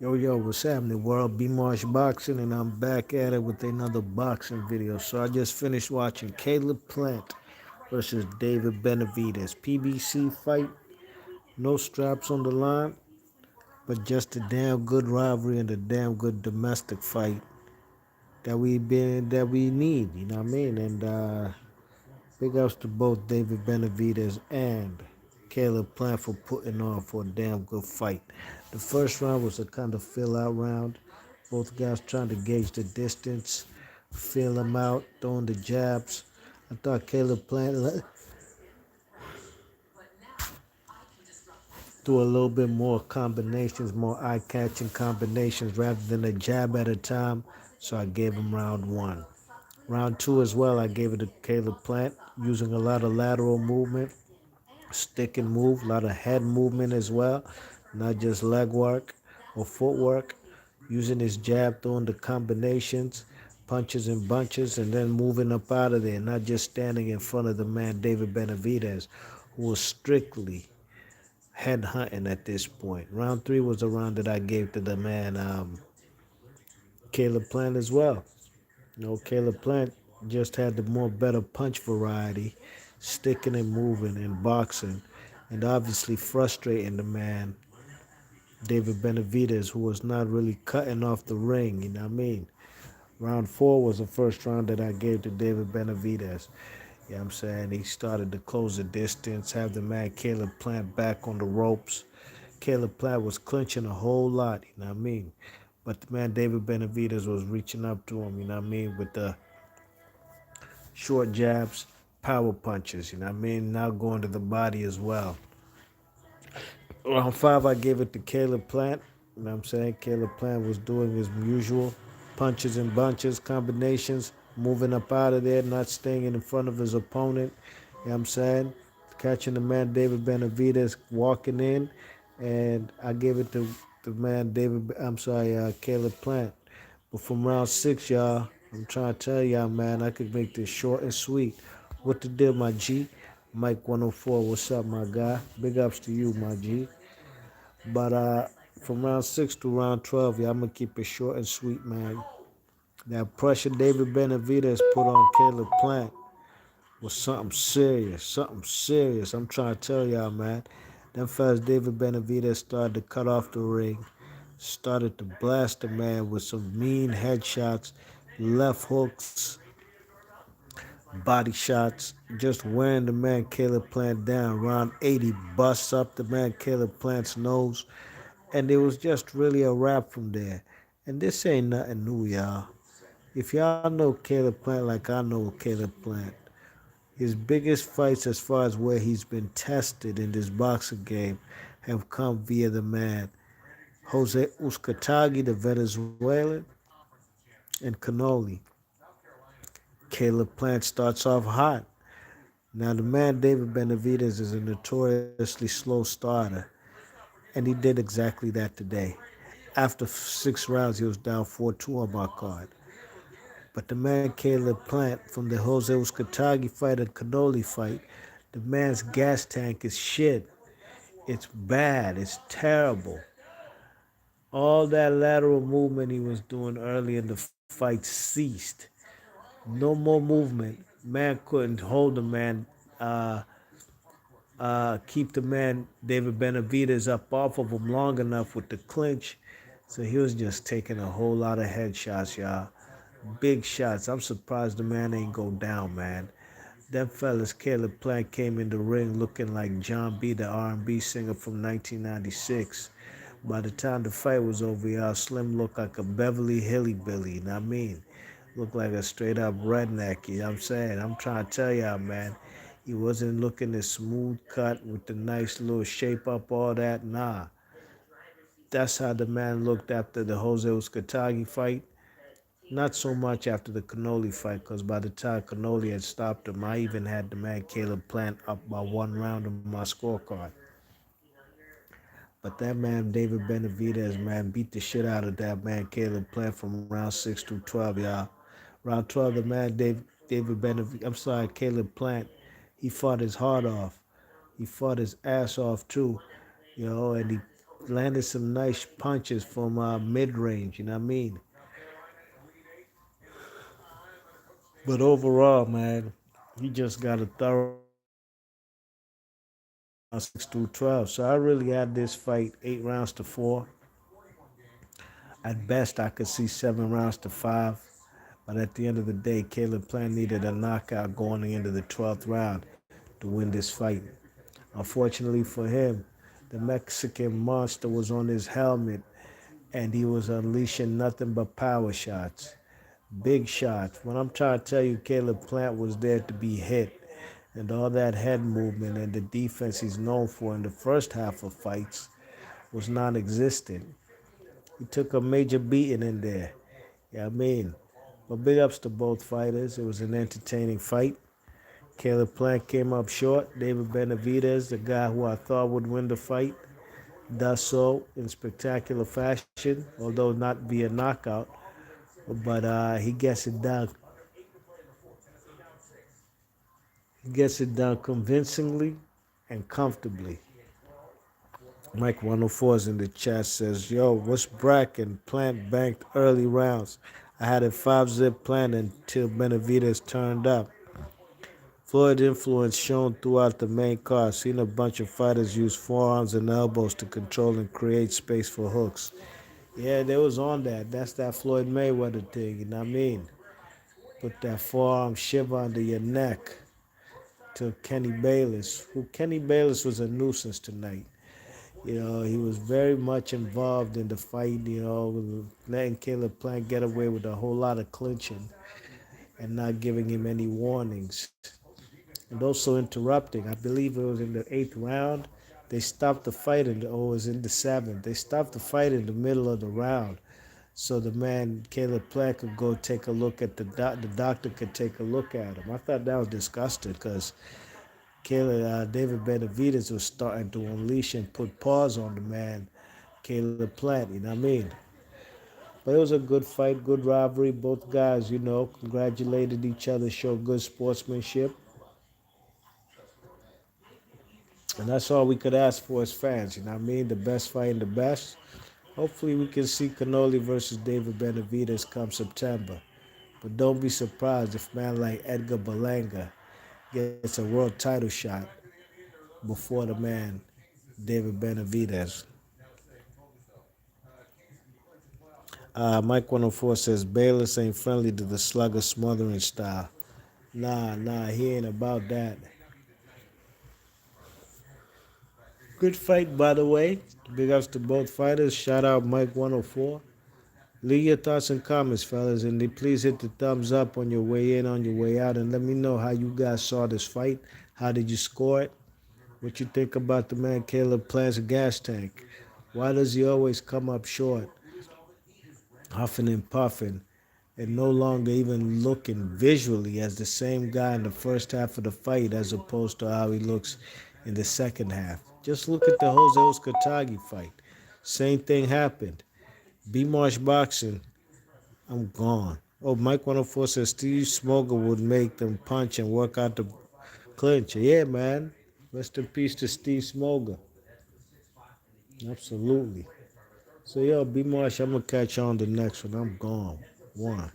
Yo, what's happening, world? B Marsh Boxing, and I'm back at it with another boxing video. So I just finished watching Caleb Plant versus David Benavides. PBC fight, no straps on the line, but just a damn good rivalry and a damn good domestic fight that we need. You know what I mean? And big ups to both David Benavides and Caleb Plant for putting on for a damn good fight. The first round was a kind of fill out round. Both guys trying to gauge the distance, feel them out, throwing the jabs. I thought Caleb Plant threw a little bit more combinations, more eye catching combinations rather than a jab at a time. So I gave him round one. Round two as well, I gave it to Caleb Plant, using a lot of lateral movement, stick and move, a lot of head movement as well, not just leg work or footwork, using his jab, throwing the combinations, punches and bunches, and then moving up out of there, not just standing in front of the man David Benavides, who was strictly head hunting at this point. Round three was the round that I gave to the man Caleb Plant as well. Caleb Plant just had the more better punch variety, sticking and moving and boxing, and obviously frustrating the man, David Benavides, who was not really cutting off the ring, you know what I mean? Round four was the first round that I gave to David Benavides. You know what I'm saying? He started to close the distance, have the man Caleb Plant back on the ropes. Caleb Plant was clinching a whole lot, you know what I mean? But the man David Benavides was reaching up to him, you know what I mean, with the short jabs, power punches, you know what I mean? Now going to the body as well. Round five, I gave it to Caleb Plant. You know what I'm saying? Caleb Plant was doing his usual punches and bunches, combinations, moving up out of there, not staying in front of his opponent. You know what I'm saying? Catching the man David Benavides walking in, and I gave it to the man Caleb Plant. But from round six, y'all, I'm trying to tell y'all, man, I could make this short and sweet. What the deal, my G? Mike 104, what's up, my guy? Big ups to you, my G. But from round six to round 12, yeah, I'm gonna keep it short and sweet, man. That pressure David Benavides put on Caleb Plant was something serious, something serious. I'm trying to tell y'all, man. Then fast David Benavides started to cut off the ring, started to blast the man with some mean headshots, left hooks, body shots, just wearing the man Caleb Plant down. Round 80 busts up the man Caleb Plant's nose, and it was just really a wrap from there. And this ain't nothing new, y'all. If y'all know Caleb Plant like I know Caleb Plant, his biggest fights as far as where he's been tested in this boxing game have come via the man Jose Uzcategui, the Venezuelan, and Canoli. Caleb Plant starts off hot. Now, the man David Benavides is a notoriously slow starter, and he did exactly that today. After six rounds, he was down 4-2 on my card. But the man Caleb Plant from the Jose Uzcategui fight and Canoli fight, the man's gas tank is shit. It's bad. It's terrible. All that lateral movement he was doing early in the fight ceased. No more movement. Man couldn't hold the man, uh, keep the man David Benavides up off of him long enough with the clinch. So he was just taking a whole lot of headshots, y'all. Big shots. I'm surprised the man ain't go down, man. Them fellas, Caleb Plant came in the ring looking like John B., the R&B singer from 1996. By the time the fight was over, y'all, Slim looked like a Beverly Hillbilly, you know what I mean? Looked like a straight up redneck, you know what I'm saying? I'm trying to tell y'all, man. He wasn't looking as smooth cut with the nice little shape up, all that. Nah. That's how the man looked after the Jose Uzcategui fight. Not so much after the Canoli fight, because by the time Canoli had stopped him, I even had the man Caleb Plant up by one round on my scorecard. But that man David Benavides, man, beat the shit out of that man Caleb Plant from round 6 through 12, y'all. Round 12, the man David Benavides, Caleb Plant, he fought his heart off. He fought his ass off too, and he landed some nice punches from mid range. You know what I mean? But overall, man, he just got a thorough 6 through 12. So I really had this fight 8 rounds to 4. At best, I could see 7 rounds to 5. But at the end of the day, Caleb Plant needed a knockout going into the 12th round to win this fight. Unfortunately for him, the Mexican monster was on his helmet and he was unleashing nothing but power shots. Big shots. When I'm trying to tell you, Caleb Plant was there to be hit. And all that head movement and the defense he's known for in the first half of fights was non existent. He took a major beating in there. Yeah, I mean, but big ups to both fighters. It was an entertaining fight. Caleb Plant came up short. David Benavides, the guy who I thought would win the fight, does so in spectacular fashion, although not via knockout. But he gets it done. He gets it done convincingly and comfortably. Mike 104 is in the chat says, yo, what's Brack and Plant banked early rounds? I had a 5-zip plan until Benavides turned up. Floyd influence shown throughout the main card. Seen a bunch of fighters use forearms and elbows to control and create space for hooks. Yeah, they was on that. That's that Floyd Mayweather thing, you know what I mean? Put that forearm shiver under your neck to Kenny Bayless, who Kenny Bayless was a nuisance tonight. You know, he was very much involved in the fight, letting Caleb Plant get away with a whole lot of clinching and not giving him any warnings. And also interrupting. I believe it was in the 8th round. They stopped the fight, or it was in the 7th. They stopped the fight in the middle of the round. So the man, Caleb Plant, could go take a look at the doctor could take a look at him. I thought that was disgusting because David Benavides was starting to unleash and put paws on the man, Caleb Plant, you know what I mean? But it was a good fight, good rivalry. Both guys, congratulated each other, showed good sportsmanship. And that's all we could ask for as fans, you know what I mean? The best fighting the best. Hopefully we can see Canoli versus David Benavides come September. But don't be surprised if man like Edgar Berlanga gets a world title shot before the man David Benavides. Mike 104 says Bayless ain't friendly to the slugger smothering style. Nah, he ain't about that. Good fight, by the way. Big ups to both fighters. Shout out Mike 104. Leave your thoughts and comments, fellas, and please hit the thumbs up on your way in, on your way out, and let me know how you guys saw this fight. How did you score it? What you think about the man Caleb Plant's gas tank? Why does he always come up short, huffing and puffing, and no longer even looking visually as the same guy in the first half of the fight as opposed to how he looks in the second half? Just look at the Jose Oskatagi fight. Same thing happened. B-Marsh Boxing, I'm gone. Oh, Mike 104 says Steve Smoger would make them punch and work out the clinch. Yeah, man. Rest in peace to Steve Smoger. Absolutely. So, yo, B Marsh, I'm going to catch you on the next one. I'm gone. One.